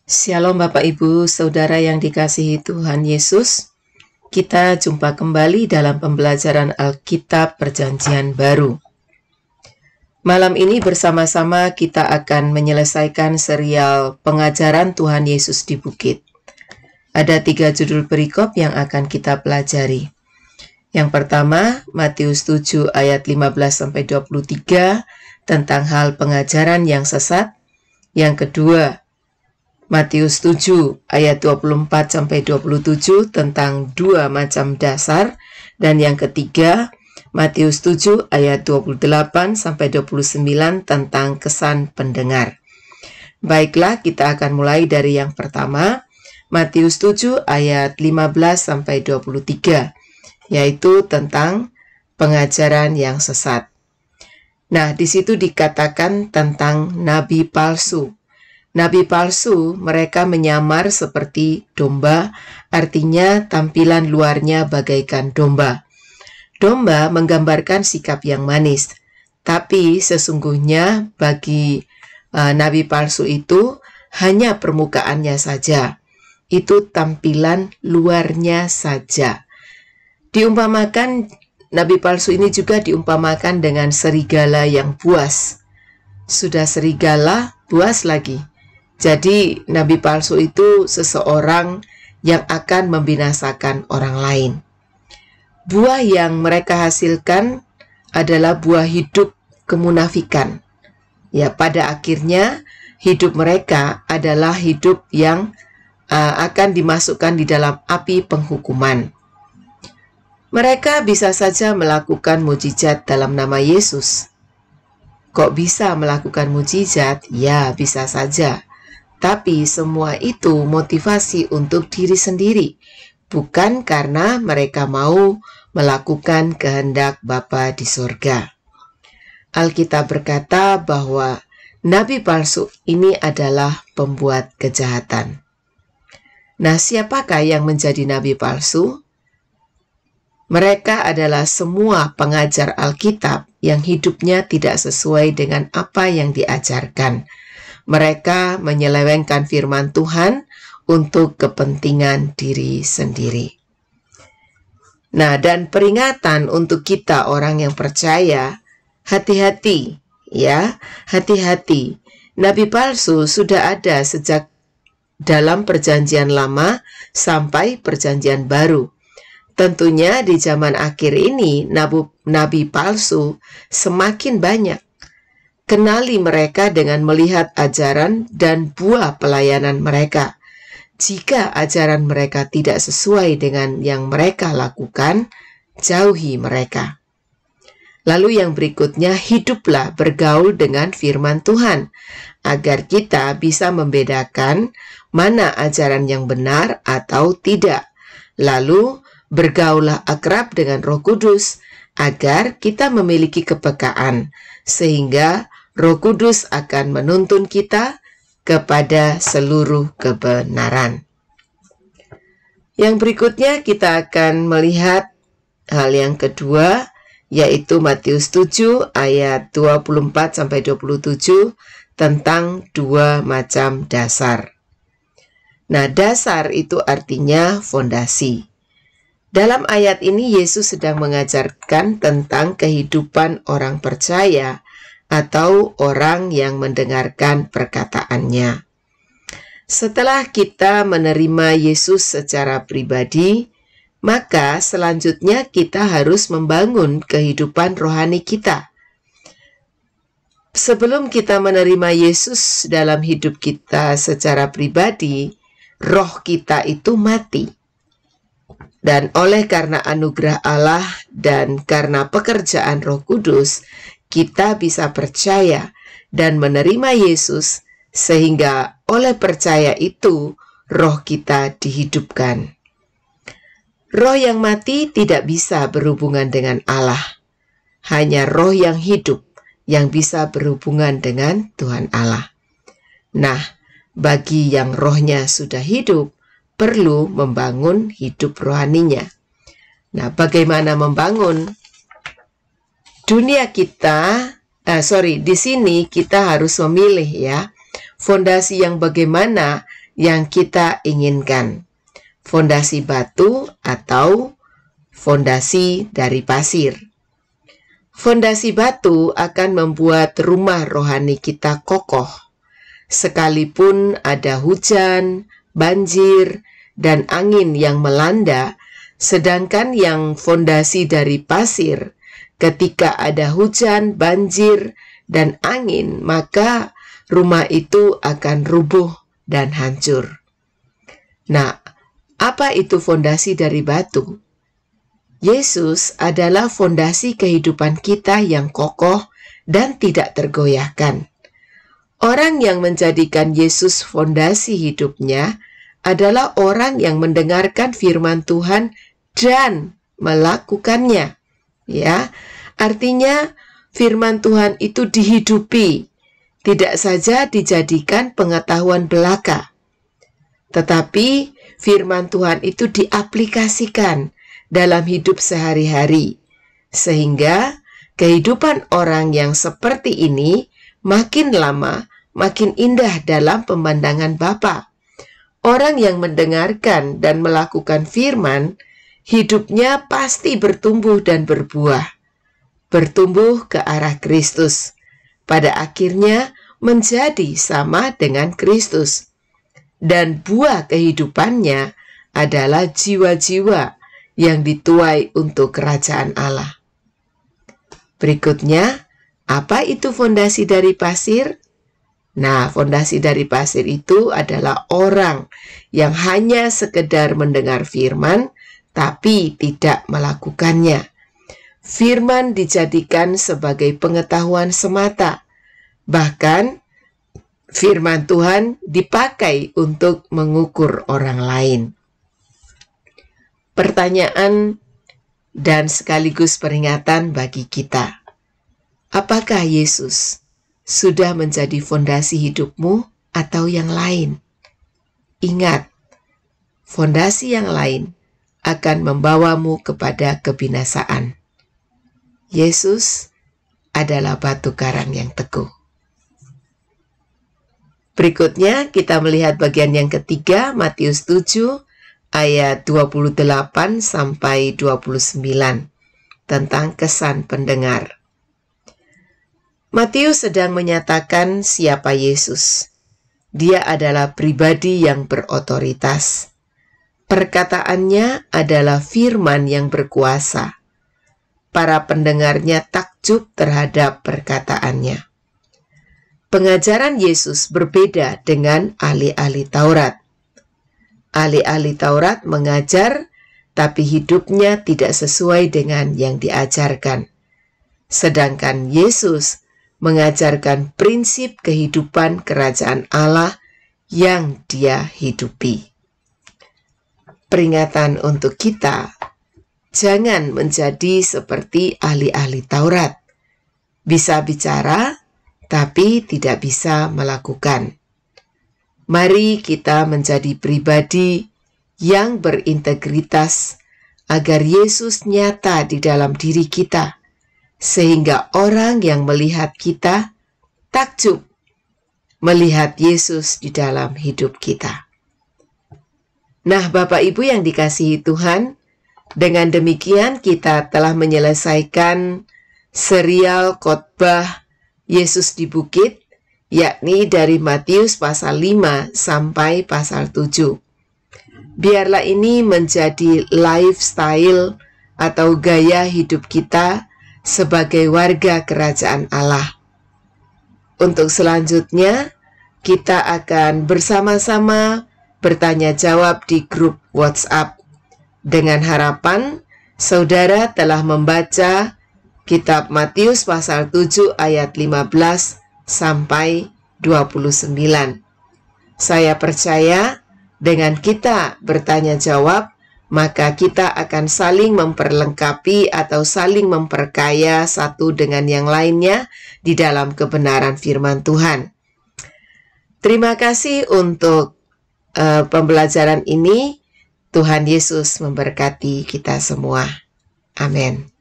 Shalom Bapak Ibu, Saudara yang dikasihi Tuhan Yesus. Kita jumpa kembali dalam pembelajaran Alkitab Perjanjian Baru. Malam ini bersama-sama kita akan menyelesaikan serial pengajaran Tuhan Yesus di Bukit. Ada 3 judul perikop yang akan kita pelajari. Yang pertama, Matius 7 ayat 15-23 tentang hal pengajaran yang sesat. Yang kedua, Matius 7 ayat 24-27 tentang 2 macam dasar. Dan yang ketiga, Matius 7 ayat 28-29 tentang kesan pendengar. Baiklah, kita akan mulai dari yang pertama, Matius 7 ayat 15-23, yaitu tentang pengajaran yang sesat. Nah, di situ dikatakan tentang nabi palsu. Nabi palsu, mereka menyamar seperti domba, artinya tampilan luarnya bagaikan domba. Domba menggambarkan sikap yang manis, tapi sesungguhnya bagi nabi palsu itu hanya permukaannya saja. Itu tampilan luarnya saja. Diumpamakan, nabi palsu ini juga diumpamakan dengan serigala yang buas. Sudah serigala, buas lagi. Jadi, nabi palsu itu seseorang yang akan membinasakan orang lain. Buah yang mereka hasilkan adalah buah hidup kemunafikan. Ya, pada akhirnya hidup mereka adalah hidup yang akan dimasukkan di dalam api penghukuman. Mereka bisa saja melakukan mujizat dalam nama Yesus. Kok bisa melakukan mujizat? Ya, bisa saja. Tapi semua itu motivasi untuk diri sendiri, bukan karena mereka mau melakukan kehendak Bapa di surga. Alkitab berkata bahwa nabi palsu ini adalah pembuat kejahatan. Nah, siapakah yang menjadi nabi palsu? Mereka adalah semua pengajar Alkitab yang hidupnya tidak sesuai dengan apa yang diajarkan. Mereka menyelewengkan firman Tuhan untuk kepentingan diri sendiri. Nah, dan peringatan untuk kita orang yang percaya, hati-hati ya, hati-hati. Nabi palsu sudah ada sejak dalam perjanjian lama sampai perjanjian baru. Tentunya di zaman akhir ini nabi palsu semakin banyak. Kenali mereka dengan melihat ajaran dan buah pelayanan mereka. Jika ajaran mereka tidak sesuai dengan yang mereka lakukan, jauhi mereka. Lalu yang berikutnya, hiduplah bergaul dengan firman Tuhan, agar kita bisa membedakan mana ajaran yang benar atau tidak. Lalu bergaullah akrab dengan Roh Kudus, agar kita memiliki kepekaan, sehingga Roh Kudus akan menuntun kita kepada seluruh kebenaran. Yang berikutnya kita akan melihat hal yang kedua, yaitu Matius 7 ayat 24-27 tentang 2 macam dasar. Nah, dasar itu artinya fondasi. Dalam ayat ini Yesus sedang mengajarkan tentang kehidupan orang percaya atau orang yang mendengarkan perkataannya. Setelah kita menerima Yesus secara pribadi, maka selanjutnya kita harus membangun kehidupan rohani kita. Sebelum kita menerima Yesus dalam hidup kita secara pribadi, roh kita itu mati. Dan oleh karena anugerah Allah dan karena pekerjaan Roh Kudus, kita bisa percaya dan menerima Yesus, sehingga oleh percaya itu roh kita dihidupkan. Roh yang mati tidak bisa berhubungan dengan Allah. Hanya roh yang hidup yang bisa berhubungan dengan Tuhan Allah. Nah, bagi yang rohnya sudah hidup, perlu membangun hidup rohaninya. Nah, bagaimana membangun? Dunia kita, di sini kita harus memilih ya, fondasi yang bagaimana yang kita inginkan, fondasi batu atau fondasi dari pasir. Fondasi batu akan membuat rumah rohani kita kokoh, sekalipun ada hujan, banjir, dan angin yang melanda, sedangkan yang fondasi dari pasir, ketika ada hujan, banjir, dan angin, maka rumah itu akan rubuh dan hancur. Nah, apa itu fondasi dari batu? Yesus adalah fondasi kehidupan kita yang kokoh dan tidak tergoyahkan. Orang yang menjadikan Yesus fondasi hidupnya adalah orang yang mendengarkan firman Tuhan dan melakukannya. Ya, artinya firman Tuhan itu dihidupi, tidak saja dijadikan pengetahuan belaka, tetapi firman Tuhan itu diaplikasikan dalam hidup sehari-hari, sehingga kehidupan orang yang seperti ini makin lama makin indah dalam pemandangan Bapa. Orang yang mendengarkan dan melakukan firman, hidupnya pasti bertumbuh dan berbuah, bertumbuh ke arah Kristus, pada akhirnya menjadi sama dengan Kristus, dan buah kehidupannya adalah jiwa-jiwa yang dituai untuk kerajaan Allah. Berikutnya, apa itu fondasi dari pasir? Nah, fondasi dari pasir itu adalah orang yang hanya sekedar mendengar firman, tapi tidak melakukannya. Firman dijadikan sebagai pengetahuan semata. Bahkan, firman Tuhan dipakai untuk mengukur orang lain. Pertanyaan dan sekaligus peringatan bagi kita. Apakah Yesus sudah menjadi fondasi hidupmu atau yang lain? Ingat, fondasi yang lain akan membawamu kepada kebinasaan. Yesus adalah batu karang yang teguh. Berikutnya kita melihat bagian yang ketiga, Matius 7 ayat 28 sampai 29 tentang kesan pendengar. Matius sedang menyatakan siapa Yesus. Dia adalah pribadi yang berotoritas. Perkataannya adalah firman yang berkuasa. Para pendengarnya takjub terhadap perkataannya. Pengajaran Yesus berbeda dengan ahli-ahli Taurat. Ahli-ahli Taurat mengajar, tapi hidupnya tidak sesuai dengan yang diajarkan. Sedangkan Yesus mengajarkan prinsip kehidupan kerajaan Allah yang dia hidupi. Peringatan untuk kita, jangan menjadi seperti ahli-ahli Taurat. Bisa bicara, tapi tidak bisa melakukan. Mari kita menjadi pribadi yang berintegritas agar Yesus nyata di dalam diri kita, sehingga orang yang melihat kita takjub melihat Yesus di dalam hidup kita. Nah, Bapak Ibu yang dikasihi Tuhan, dengan demikian kita telah menyelesaikan serial khotbah Yesus di Bukit, yakni dari Matius pasal 5 sampai pasal 7. Biarlah ini menjadi lifestyle atau gaya hidup kita sebagai warga kerajaan Allah. Untuk selanjutnya, kita akan bersama-sama bertanya jawab di grup WhatsApp. Dengan harapan, saudara telah membaca kitab Matius pasal 7 ayat 15 sampai 29. Saya percaya dengan kita bertanya jawab, maka kita akan saling memperlengkapi atau saling memperkaya satu dengan yang lainnya di dalam kebenaran firman Tuhan. Terima kasih untuk pembelajaran ini. Tuhan Yesus memberkati kita semua. Amin.